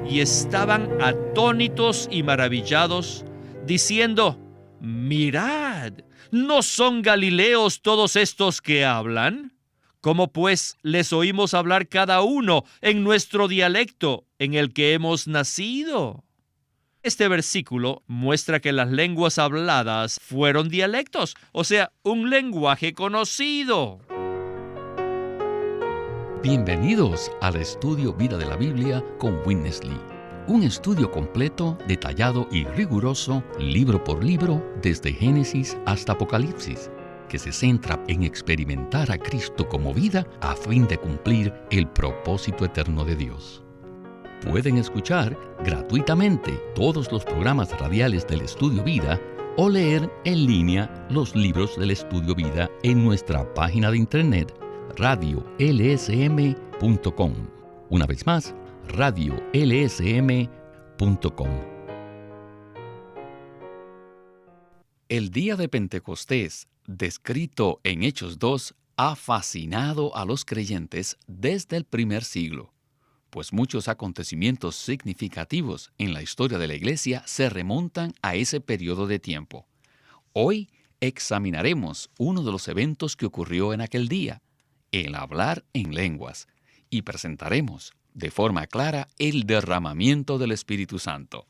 y estaban atónitos y maravillados, diciendo: «Mirad, ¿no son galileos todos estos que hablan? ¿Cómo pues les oímos hablar cada uno en nuestro dialecto en el que hemos nacido?». Este versículo muestra que las lenguas habladas fueron dialectos, o sea, un lenguaje conocido. Bienvenidos al estudio Vida de la Biblia con Witness Lee. Un estudio completo, detallado y riguroso, libro por libro, desde Génesis hasta Apocalipsis, que se centra en experimentar a Cristo como vida a fin de cumplir el propósito eterno de Dios. Pueden escuchar gratuitamente todos los programas radiales del Estudio Vida o leer en línea los libros del Estudio Vida en nuestra página de internet radiolsm.com. Una vez más, radiolsm.com. El día de Pentecostés, descrito en Hechos 2, ha fascinado a los creyentes desde el primer siglo, pues muchos acontecimientos significativos en la historia de la Iglesia se remontan a ese periodo de tiempo. Hoy examinaremos uno de los eventos que ocurrió en aquel día, el hablar en lenguas, y presentaremos de forma clara el derramamiento del Espíritu Santo.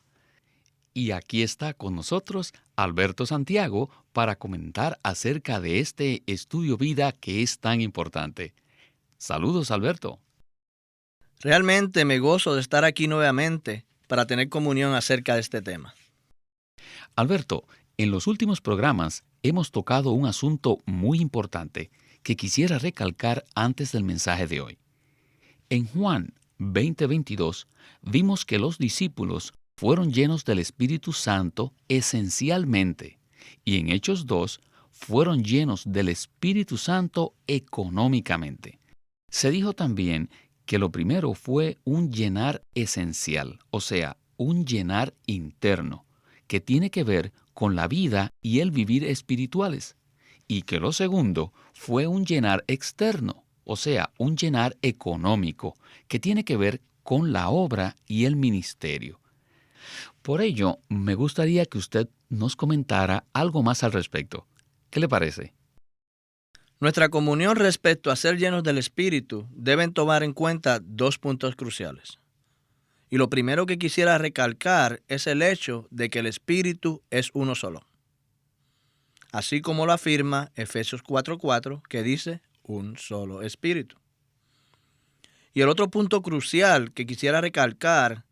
Y aquí está con nosotros Alberto Santiago para comentar acerca de este estudio vida que es tan importante. Saludos, Alberto. Realmente me gozo de estar aquí nuevamente para tener comunión acerca de este tema. Alberto, en los últimos programas hemos tocado un asunto muy importante que quisiera recalcar antes del mensaje de hoy. En Juan 20:22 vimos que los discípulos fueron llenos del Espíritu Santo esencialmente, y en Hechos 2 fueron llenos del Espíritu Santo económicamente. Se dijo también que lo primero fue un llenar esencial, o sea, un llenar interno, que tiene que ver con la vida y el vivir espirituales, y que lo segundo fue un llenar externo, o sea, un llenar económico, que tiene que ver con la obra y el ministerio. Por ello, me gustaría que usted nos comentara algo más al respecto. ¿Qué le parece? Nuestra comunión respecto a ser llenos del Espíritu deben tomar en cuenta dos puntos cruciales. Y lo primero que quisiera recalcar es el hecho de que el Espíritu es uno solo. Así como lo afirma Efesios 4:4, que dice un solo Espíritu. Y el otro punto crucial que quisiera recalcar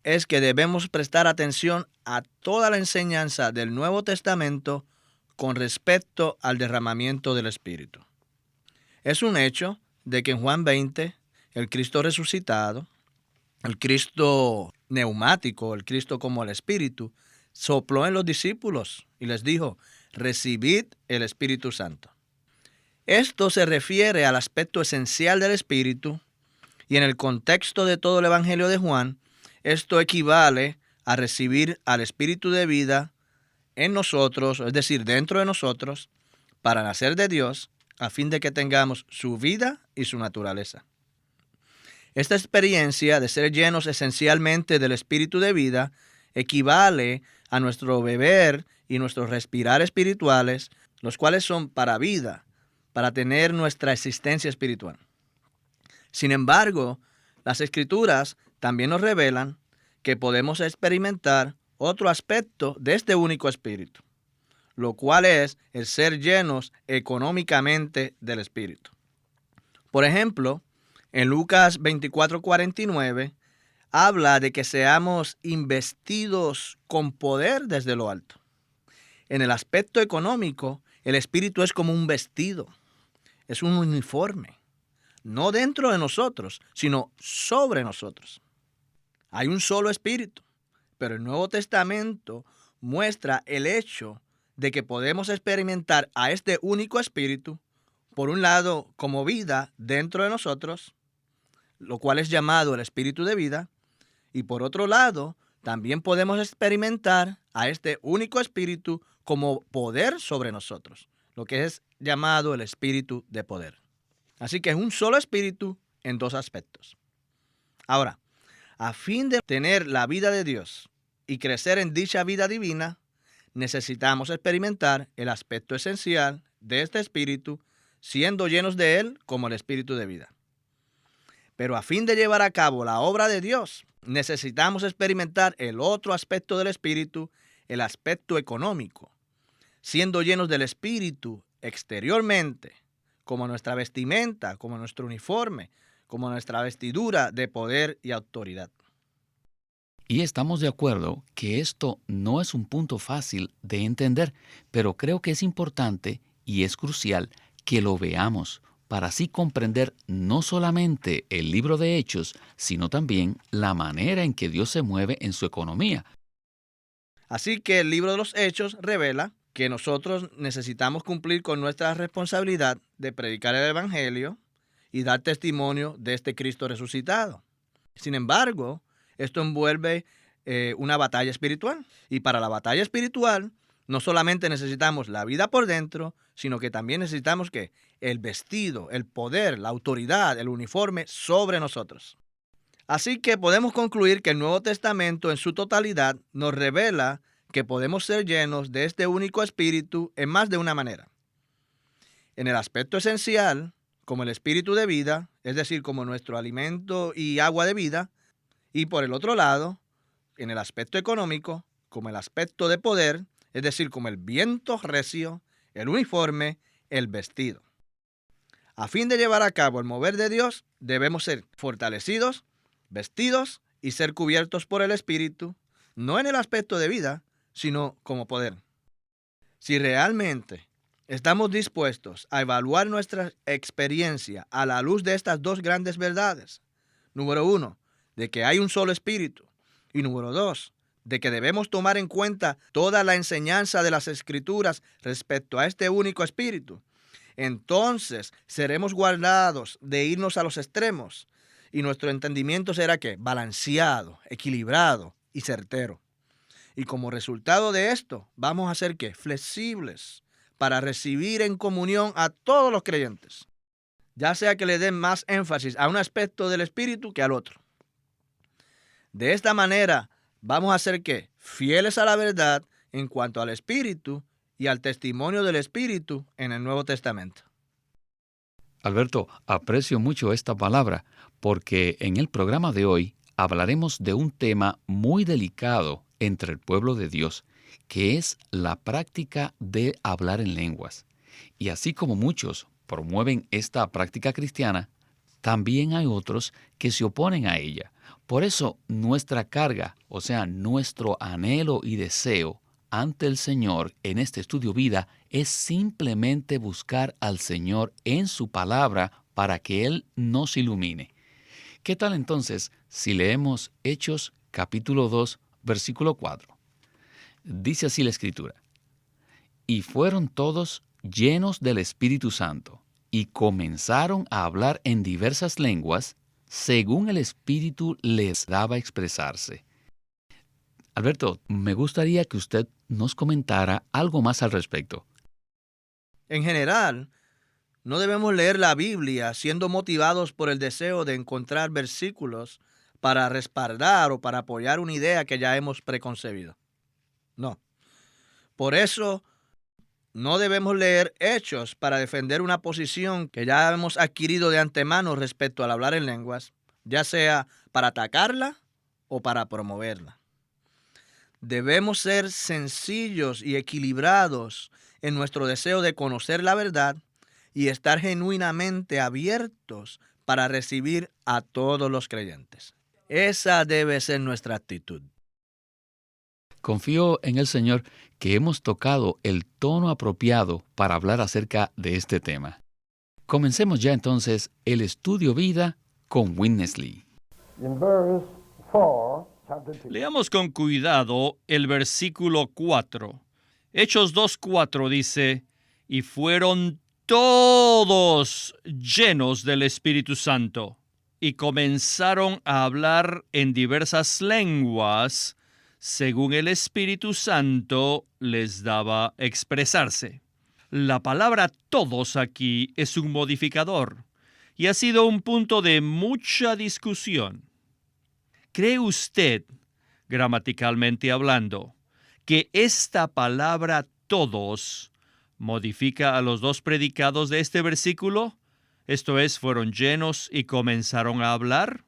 es que debemos prestar atención a toda la enseñanza del Nuevo Testamento con respecto al derramamiento del Espíritu. Es un hecho de que en Juan 20, el Cristo resucitado, el Cristo neumático, el Cristo como el Espíritu, sopló en los discípulos y les dijo: recibid el Espíritu Santo. Esto se refiere al aspecto esencial del Espíritu, y en el contexto de todo el Evangelio de Juan, esto equivale a recibir al Espíritu de vida en nosotros, es decir, dentro de nosotros, para nacer de Dios, a fin de que tengamos su vida y su naturaleza. Esta experiencia de ser llenos esencialmente del Espíritu de vida equivale a nuestro beber y nuestro respirar espirituales, los cuales son para vida, para tener nuestra existencia espiritual. Sin embargo, las Escrituras también nos revelan que podemos experimentar otro aspecto de este único Espíritu, lo cual es el ser llenos económicamente del Espíritu. Por ejemplo, en Lucas 24:49 habla de que seamos investidos con poder desde lo alto. En el aspecto económico, el Espíritu es como un vestido, es un uniforme, no dentro de nosotros, sino sobre nosotros. Hay un solo Espíritu, pero el Nuevo Testamento muestra el hecho de que podemos experimentar a este único Espíritu, por un lado como vida dentro de nosotros, lo cual es llamado el Espíritu de vida, y por otro lado también podemos experimentar a este único Espíritu como poder sobre nosotros, lo que es llamado el Espíritu de poder. Así que es un solo Espíritu en dos aspectos. Ahora, A fin de tener la vida de Dios y crecer en dicha vida divina, necesitamos experimentar el aspecto esencial de este espíritu, siendo llenos de él como el espíritu de vida. Pero a fin de llevar a cabo la obra de Dios, necesitamos experimentar el otro aspecto del espíritu, el aspecto económico, siendo llenos del espíritu exteriormente, como nuestra vestimenta, como nuestro uniforme, como nuestra vestidura de poder y autoridad. Y estamos de acuerdo que esto no es un punto fácil de entender, pero creo que es importante y es crucial que lo veamos para así comprender no solamente el libro de Hechos, sino también la manera en que Dios se mueve en su economía. Así que el libro de los Hechos revela que nosotros necesitamos cumplir con nuestra responsabilidad de predicar el Evangelio y dar testimonio de este Cristo resucitado. Sin embargo, esto envuelve una batalla espiritual. Y para la batalla espiritual, no solamente necesitamos la vida por dentro, sino que también necesitamos que el vestido, el poder, la autoridad, el uniforme sobre nosotros. Así que podemos concluir que el Nuevo Testamento en su totalidad nos revela que podemos ser llenos de este único espíritu en más de una manera. En el aspecto esencial, como el espíritu de vida, es decir, como nuestro alimento y agua de vida, y por el otro lado, en el aspecto económico, como el aspecto de poder, es decir, como el viento recio, el uniforme, el vestido. A fin de llevar a cabo el mover de Dios, debemos ser fortalecidos, vestidos y ser cubiertos por el Espíritu, no en el aspecto de vida, sino como poder. Si realmente estamos dispuestos a evaluar nuestra experiencia a la luz de estas dos grandes verdades, número 1, de que hay un solo Espíritu, y número 2, de que debemos tomar en cuenta toda la enseñanza de las Escrituras respecto a este único Espíritu, entonces seremos guardados de irnos a los extremos y nuestro entendimiento será ¿qué? Balanceado, equilibrado y certero. Y como resultado de esto, vamos a ser ¿qué? Flexibles para recibir en comunión a todos los creyentes, ya sea que le den más énfasis a un aspecto del Espíritu que al otro. De esta manera, vamos a ser ¿qué? Fieles a la verdad en cuanto al Espíritu y al testimonio del Espíritu en el Nuevo Testamento. Alberto, aprecio mucho esta palabra porque en el programa de hoy hablaremos de un tema muy delicado entre el pueblo de Dios, que es la práctica de hablar en lenguas. Y así como muchos promueven esta práctica cristiana, también hay otros que se oponen a ella. Por eso nuestra carga, o sea, nuestro anhelo y deseo ante el Señor en este estudio vida es simplemente buscar al Señor en su palabra para que Él nos ilumine. ¿Qué tal entonces si leemos Hechos capítulo 2, versículo 4? Dice así la Escritura: y fueron todos llenos del Espíritu Santo, y comenzaron a hablar en diversas lenguas, según el Espíritu les daba expresarse. Alberto, me gustaría que usted nos comentara algo más al respecto. En general, no debemos leer la Biblia siendo motivados por el deseo de encontrar versículos para respaldar o para apoyar una idea que ya hemos preconcebido. No. Por eso, no debemos leer Hechos para defender una posición que ya hemos adquirido de antemano respecto al hablar en lenguas, ya sea para atacarla o para promoverla. Debemos ser sencillos y equilibrados en nuestro deseo de conocer la verdad y estar genuinamente abiertos para recibir a todos los creyentes. Esa debe ser nuestra actitud. Confío en el Señor que hemos tocado el tono apropiado para hablar acerca de este tema. Comencemos ya entonces el estudio vida con Witness Lee. Leamos con cuidado el versículo 4. Hechos 2:4 dice: y fueron todos llenos del Espíritu Santo, y comenzaron a hablar en diversas lenguas, según el Espíritu Santo les daba expresarse. La palabra todos aquí es un modificador, y ha sido un punto de mucha discusión. ¿Cree usted, gramaticalmente hablando, que esta palabra todos modifica a los dos predicados de este versículo? Esto es, fueron llenos y comenzaron a hablar.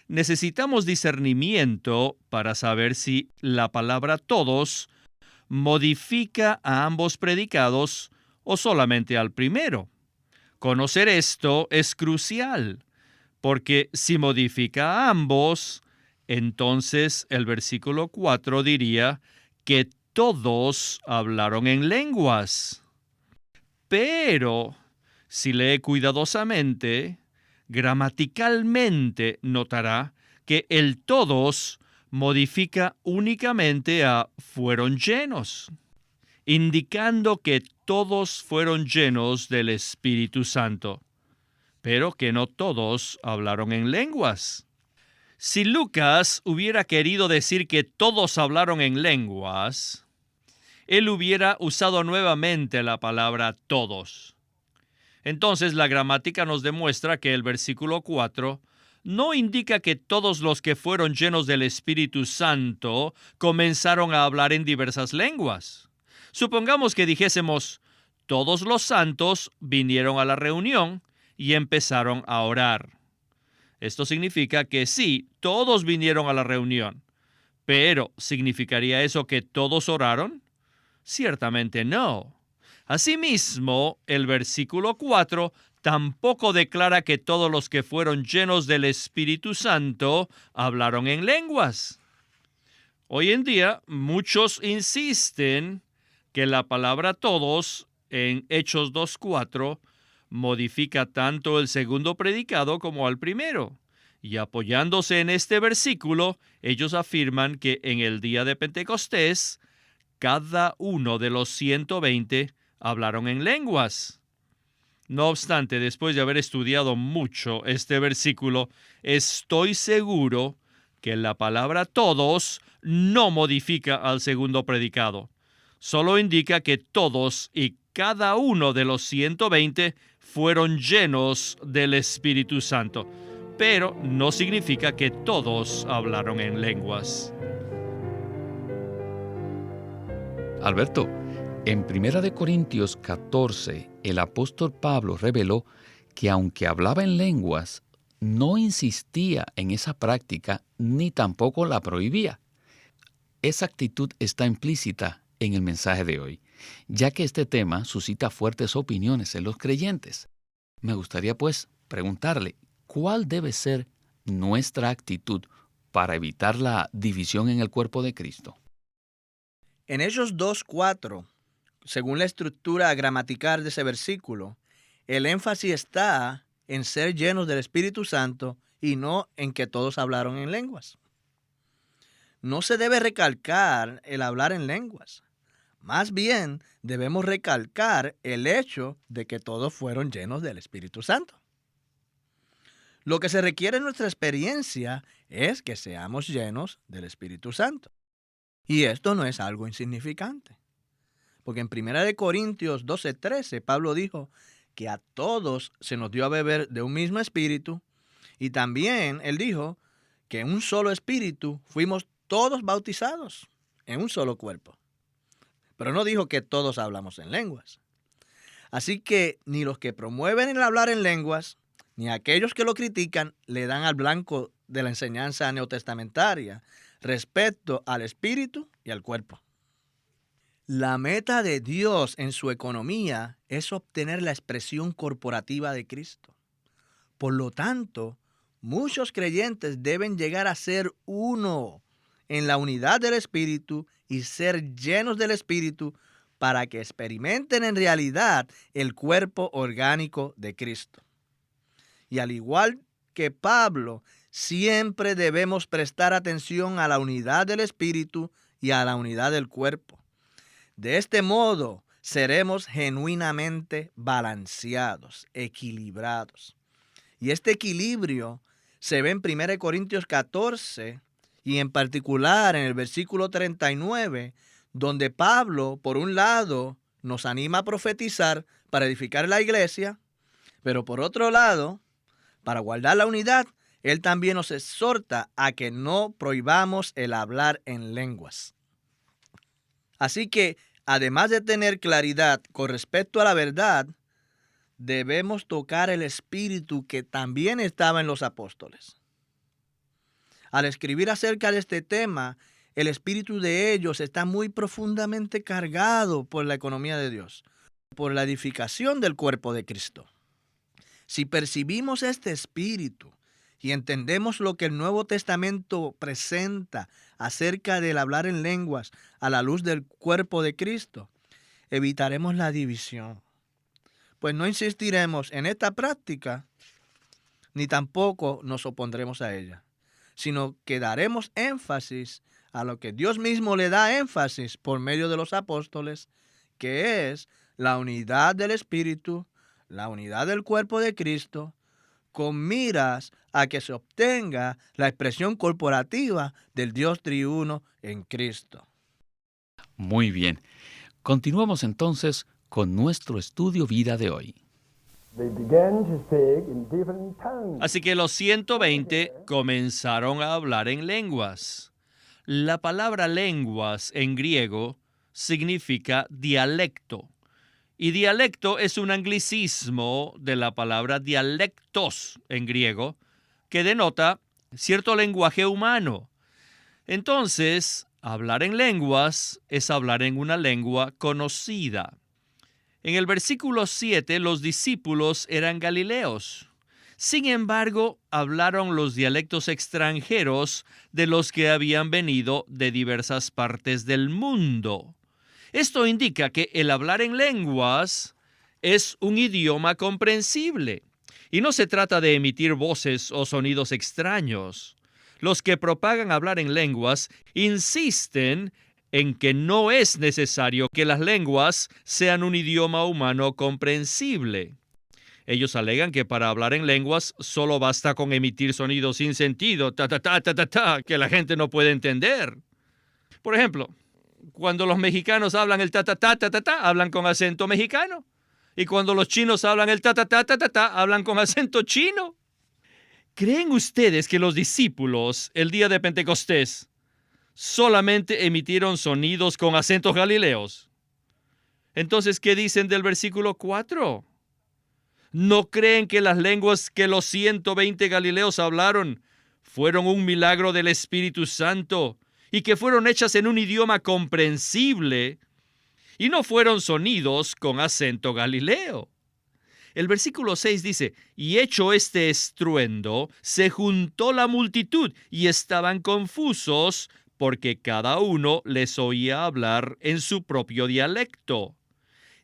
Necesitamos discernimiento para saber si la palabra todos modifica a ambos predicados o solamente al primero. Conocer esto es crucial, porque si modifica a ambos, entonces el versículo 4 diría que todos hablaron en lenguas. Pero, si lee cuidadosamente, gramaticalmente notará que el todos modifica únicamente a fueron llenos, indicando que todos fueron llenos del Espíritu Santo, pero que no todos hablaron en lenguas. Si Lucas hubiera querido decir que todos hablaron en lenguas, él hubiera usado nuevamente la palabra todos. Entonces la gramática nos demuestra que el versículo 4 no indica que todos los que fueron llenos del Espíritu Santo comenzaron a hablar en diversas lenguas. Supongamos que dijésemos, todos los santos vinieron a la reunión y empezaron a orar. Esto significa que sí, todos vinieron a la reunión. Pero, ¿significaría eso que todos oraron? Ciertamente no. Asimismo, el versículo 4 tampoco declara que todos los que fueron llenos del Espíritu Santo hablaron en lenguas. Hoy en día, muchos insisten que la palabra todos en Hechos 2:4 modifica tanto el segundo predicado como al primero. Y apoyándose en este versículo, ellos afirman que en el día de Pentecostés, cada uno de los 120 hablaron en lenguas. No obstante, después de haber estudiado mucho este versículo, estoy seguro que la palabra todos no modifica al segundo predicado. Solo indica que todos y cada uno de los 120 fueron llenos del Espíritu Santo, pero no significa que todos hablaron en lenguas. Alberto, en 1 Corintios 14, el apóstol Pablo reveló que aunque hablaba en lenguas, no insistía en esa práctica ni tampoco la prohibía. Esa actitud está implícita en el mensaje de hoy, ya que este tema suscita fuertes opiniones en los creyentes. Me gustaría, pues, preguntarle, ¿cuál debe ser nuestra actitud para evitar la división en el cuerpo de Cristo? En Hechos 2:4, según la estructura gramatical de ese versículo, el énfasis está en ser llenos del Espíritu Santo y no en que todos hablaron en lenguas. No se debe recalcar el hablar en lenguas. Más bien, debemos recalcar el hecho de que todos fueron llenos del Espíritu Santo. Lo que se requiere en nuestra experiencia es que seamos llenos del Espíritu Santo. Y esto no es algo insignificante. Porque en 1 Corintios 12:13, Pablo dijo que a todos se nos dio a beber de un mismo espíritu. Y también él dijo que en un solo espíritu fuimos todos bautizados en un solo cuerpo. Pero no dijo que todos hablamos en lenguas. Así que ni los que promueven el hablar en lenguas, ni aquellos que lo critican, le dan al blanco de la enseñanza neotestamentaria respecto al espíritu y al cuerpo. La meta de Dios en su economía es obtener la expresión corporativa de Cristo. Por lo tanto, muchos creyentes deben llegar a ser uno en la unidad del Espíritu y ser llenos del Espíritu para que experimenten en realidad el cuerpo orgánico de Cristo. Y al igual que Pablo, siempre debemos prestar atención a la unidad del Espíritu y a la unidad del cuerpo. De este modo, seremos genuinamente balanceados, equilibrados. Y este equilibrio se ve en 1 Corintios 14 y en particular en el versículo 39, donde Pablo, por un lado, nos anima a profetizar para edificar la iglesia, pero por otro lado, para guardar la unidad, Él también nos exhorta a que no prohibamos el hablar en lenguas. Así que, además de tener claridad con respecto a la verdad, debemos tocar el espíritu que también estaba en los apóstoles. Al escribir acerca de este tema, el espíritu de ellos está muy profundamente cargado por la economía de Dios, por la edificación del cuerpo de Cristo. Si percibimos este espíritu y entendemos lo que el Nuevo Testamento presenta acerca del hablar en lenguas a la luz del cuerpo de Cristo, evitaremos la división. Pues no insistiremos en esta práctica, ni tampoco nos opondremos a ella, sino que daremos énfasis a lo que Dios mismo le da énfasis por medio de los apóstoles, que es la unidad del Espíritu, la unidad del cuerpo de Cristo, con miras a que se obtenga la expresión corporativa del Dios triuno en Cristo. Muy bien. Continuamos entonces con nuestro estudio vida de hoy. Así que los 120 comenzaron a hablar en lenguas. La palabra lenguas en griego significa dialecto. Y dialecto es un anglicismo de la palabra dialectos en griego, que denota cierto lenguaje humano. Entonces, hablar en lenguas es hablar en una lengua conocida. En el versículo 7, los discípulos eran galileos. Sin embargo, hablaron los dialectos extranjeros de los que habían venido de diversas partes del mundo. Esto indica que el hablar en lenguas es un idioma comprensible. Y no se trata de emitir voces o sonidos extraños. Los que propagan hablar en lenguas insisten en que no es necesario que las lenguas sean un idioma humano comprensible. Ellos alegan que para hablar en lenguas solo basta con emitir sonidos sin sentido, que la gente no puede entender. Por ejemplo, cuando los mexicanos hablan el hablan con acento mexicano. Y cuando los chinos hablan el hablan con acento chino. ¿Creen ustedes que los discípulos, el día de Pentecostés, solamente emitieron sonidos con acentos galileos? Entonces, ¿qué dicen del versículo 4? ¿No creen que las lenguas que los 120 galileos hablaron fueron un milagro del Espíritu Santo y que fueron hechas en un idioma comprensible y no fueron sonidos con acento galileo? El versículo 6 dice, y hecho este estruendo, se juntó la multitud y estaban confusos porque cada uno les oía hablar en su propio dialecto.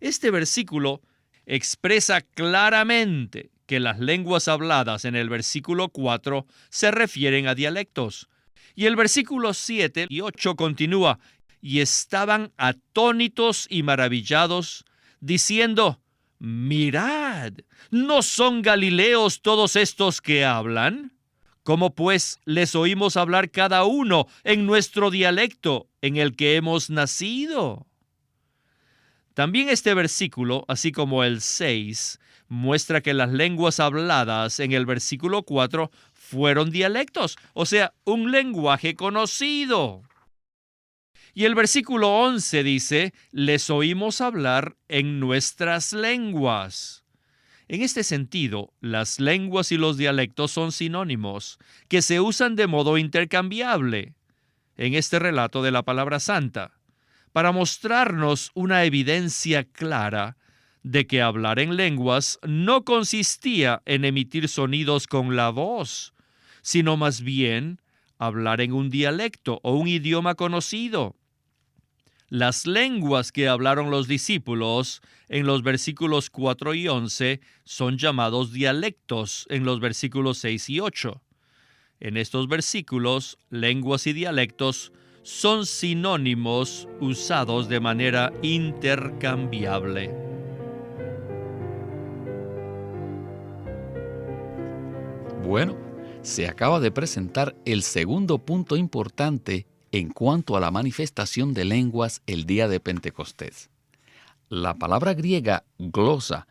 Este versículo expresa claramente que las lenguas habladas en el versículo 4 se refieren a dialectos. Y el versículo 7 y 8 continúa, y estaban atónitos y maravillados, diciendo, mirad, ¿no son galileos todos estos que hablan? ¿Cómo pues les oímos hablar cada uno en nuestro dialecto en el que hemos nacido? También este versículo, así como el 6, muestra que las lenguas habladas en el versículo 4 fueron dialectos, o sea, un lenguaje conocido. Y el versículo 11 dice, les oímos hablar en nuestras lenguas. En este sentido, las lenguas y los dialectos son sinónimos, que se usan de modo intercambiable en este relato de la palabra santa, para mostrarnos una evidencia clara de que hablar en lenguas no consistía en emitir sonidos con la voz, sino más bien hablar en un dialecto o un idioma conocido. Las lenguas que hablaron los discípulos en los versículos 4 y 11 son llamados dialectos en los versículos 6 y 8. En estos versículos, lenguas y dialectos son sinónimos usados de manera intercambiable. Bueno, se acaba de presentar el segundo punto importante en cuanto a la manifestación de lenguas el día de Pentecostés. La palabra griega glosa,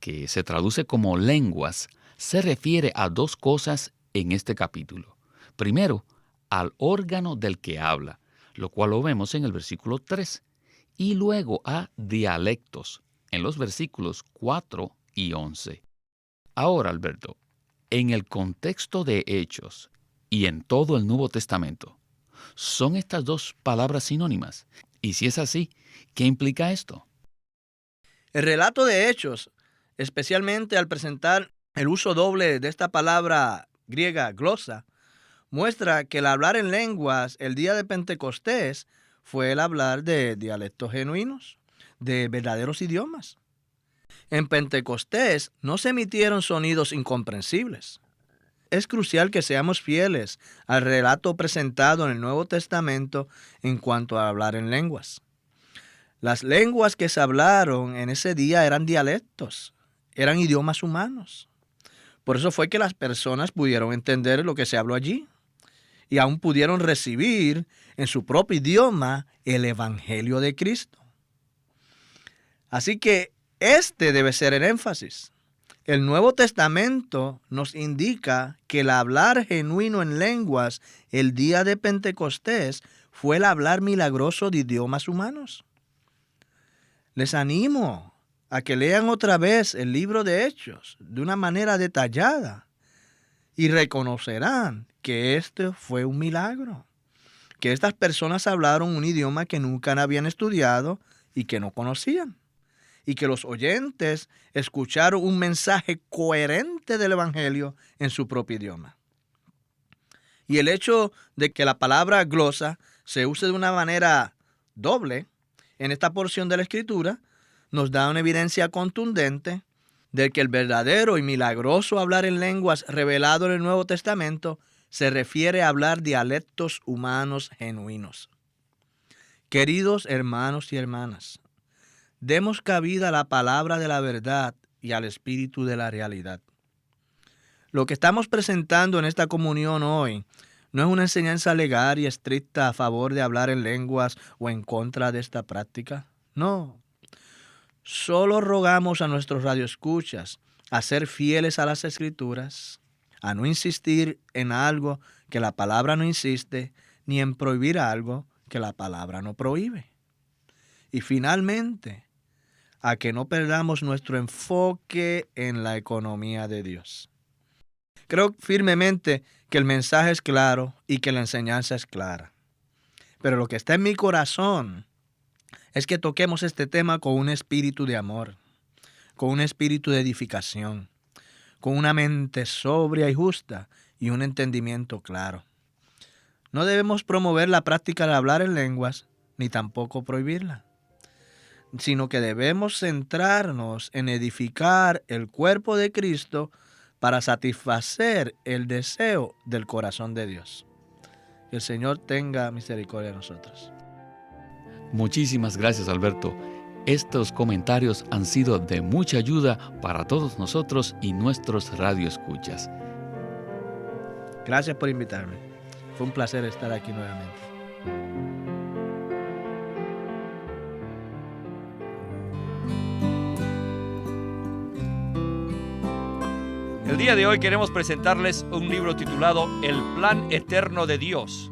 que se traduce como lenguas, se refiere a dos cosas en este capítulo. Primero, al órgano del que habla, lo cual lo vemos en el versículo 3, y luego a dialectos, en los versículos 4 y 11. Ahora, Alberto, en el contexto de Hechos y en todo el Nuevo Testamento, ¿son estas dos palabras sinónimas? Y si es así, ¿qué implica esto? El relato de Hechos, especialmente al presentar el uso doble de esta palabra griega glosa, muestra que el hablar en lenguas el día de Pentecostés fue el hablar de dialectos genuinos, de verdaderos idiomas. En Pentecostés no se emitieron sonidos incomprensibles. Es crucial que seamos fieles al relato presentado en el Nuevo Testamento en cuanto a hablar en lenguas. Las lenguas que se hablaron en ese día eran dialectos, eran idiomas humanos. Por eso fue que las personas pudieron entender lo que se habló allí y aún pudieron recibir en su propio idioma el Evangelio de Cristo. Así que este debe ser el énfasis. El Nuevo Testamento nos indica que el hablar genuino en lenguas el día de Pentecostés fue el hablar milagroso de idiomas humanos. Les animo a que lean otra vez el libro de Hechos de una manera detallada y reconocerán que este fue un milagro, que estas personas hablaron un idioma que nunca habían estudiado y que no conocían, y que los oyentes escucharon un mensaje coherente del Evangelio en su propio idioma. Y el hecho de que la palabra glosa se use de una manera doble en esta porción de la Escritura nos da una evidencia contundente de que el verdadero y milagroso hablar en lenguas revelado en el Nuevo Testamento se refiere a hablar dialectos humanos genuinos. Queridos hermanos y hermanas, demos cabida a la palabra de la verdad y al espíritu de la realidad. Lo que estamos presentando en esta comunión hoy no es una enseñanza legal y estricta a favor de hablar en lenguas o en contra de esta práctica. No. Solo rogamos a nuestros radioescuchas a ser fieles a las Escrituras, a no insistir en algo que la palabra no insiste, ni en prohibir algo que la palabra no prohíbe. Y finalmente, a que no perdamos nuestro enfoque en la economía de Dios. Creo firmemente que el mensaje es claro y que la enseñanza es clara. Pero lo que está en mi corazón es que toquemos este tema con un espíritu de amor, con un espíritu de edificación, con una mente sobria y justa y un entendimiento claro. No debemos promover la práctica de hablar en lenguas, ni tampoco prohibirla, sino que debemos centrarnos en edificar el cuerpo de Cristo para satisfacer el deseo del corazón de Dios. Que el Señor tenga misericordia de nosotros. Muchísimas gracias, Alberto. Estos comentarios han sido de mucha ayuda para todos nosotros y nuestros radioescuchas. Gracias por invitarme. Fue un placer estar aquí nuevamente. El día de hoy queremos presentarles un libro titulado El Plan Eterno de Dios,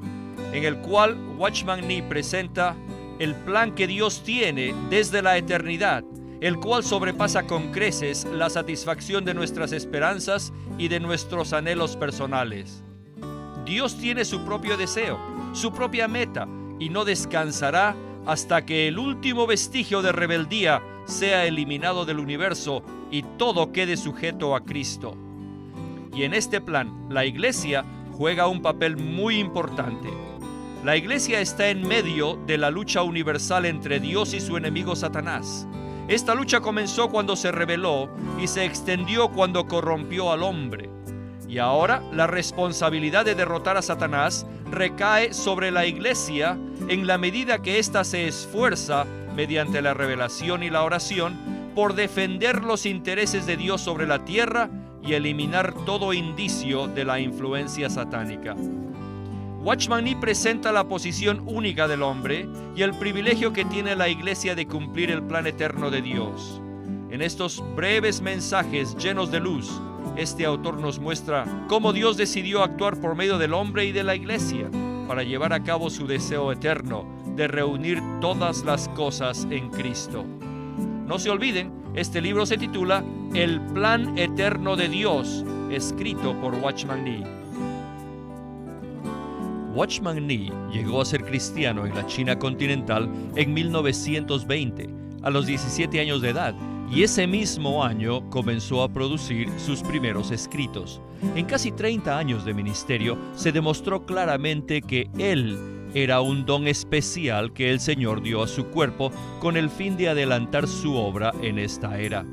en el cual Watchman Nee presenta el plan que Dios tiene desde la eternidad, el cual sobrepasa con creces la satisfacción de nuestras esperanzas y de nuestros anhelos personales. Dios tiene su propio deseo, su propia meta, y no descansará hasta que el último vestigio de rebeldía sea eliminado del universo y todo quede sujeto a Cristo. Y en este plan, la Iglesia juega un papel muy importante. La Iglesia está en medio de la lucha universal entre Dios y su enemigo Satanás. Esta lucha comenzó cuando se rebeló y se extendió cuando corrompió al hombre. Y ahora la responsabilidad de derrotar a Satanás recae sobre la Iglesia en la medida que ésta se esfuerza, mediante la revelación y la oración, por defender los intereses de Dios sobre la tierra y eliminar todo indicio de la influencia satánica. Watchman Nee presenta la posición única del hombre y el privilegio que tiene la Iglesia de cumplir el plan eterno de Dios. En estos breves mensajes llenos de luz, este autor nos muestra cómo Dios decidió actuar por medio del hombre y de la iglesia para llevar a cabo su deseo eterno de reunir todas las cosas en Cristo. No se olviden, este libro se titula El Plan Eterno de Dios, escrito por Watchman Nee. Watchman Nee llegó a ser cristiano en la China continental en 1920, a los 17 años de edad, y ese mismo año comenzó a producir sus primeros escritos. En casi 30 años de ministerio se demostró claramente que él era un don especial que el Señor dio a su cuerpo con el fin de adelantar su obra en esta era.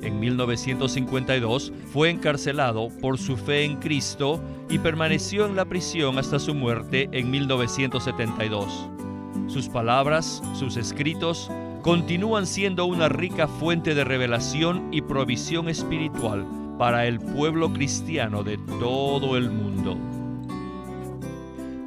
En 1952 fue encarcelado por su fe en Cristo y permaneció en la prisión hasta su muerte en 1972. Sus palabras, sus escritos, continúan siendo una rica fuente de revelación y provisión espiritual para el pueblo cristiano de todo el mundo.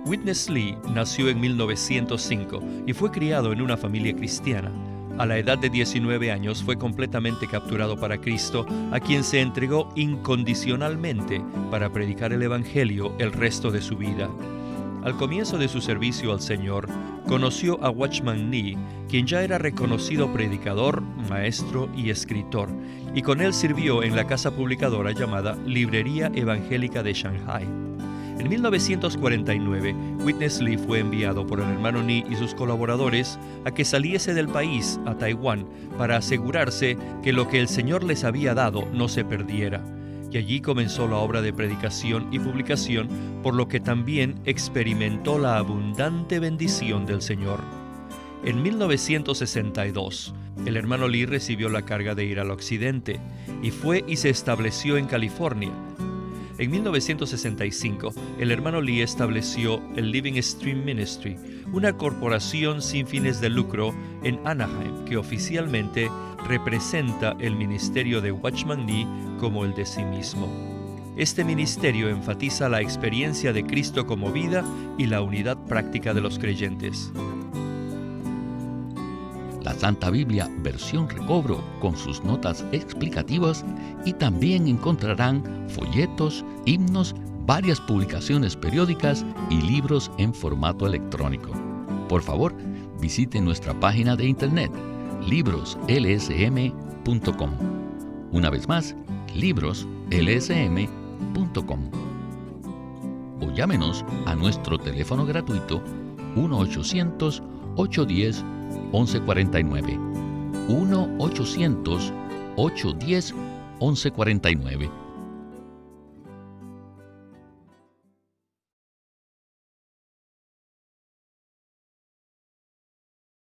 Witness Lee nació en 1905 y fue criado en una familia cristiana. A la edad de 19 años fue completamente capturado para Cristo, a quien se entregó incondicionalmente para predicar el Evangelio el resto de su vida. Al comienzo de su servicio al Señor, conoció a Watchman Nee, quien ya era reconocido predicador, maestro y escritor, y con él sirvió en la casa publicadora llamada Librería Evangélica de Shanghai. En 1949, Witness Lee fue enviado por el hermano Nee y sus colaboradores a que saliese del país a Taiwán para asegurarse que lo que el Señor les había dado no se perdiera. Y allí comenzó la obra de predicación y publicación, por lo que también experimentó la abundante bendición del Señor. En 1962, el hermano Lee recibió la carga de ir al occidente y fue y se estableció en California. En 1965, el hermano Lee estableció el Living Stream Ministry, una corporación sin fines de lucro en Anaheim que oficialmente representa el ministerio de Watchman Nee como el de sí mismo. Este ministerio enfatiza la experiencia de Cristo como vida y la unidad práctica de los creyentes. La Santa Biblia versión recobro con sus notas explicativas, y también encontrarán folletos, himnos, varias publicaciones periódicas y libros en formato electrónico. Por favor, visite nuestra página de internet libroslsm.com. Una vez más, libroslsm.com. O llámenos a nuestro teléfono gratuito 1-800-810-1149. 1-800-810-1149.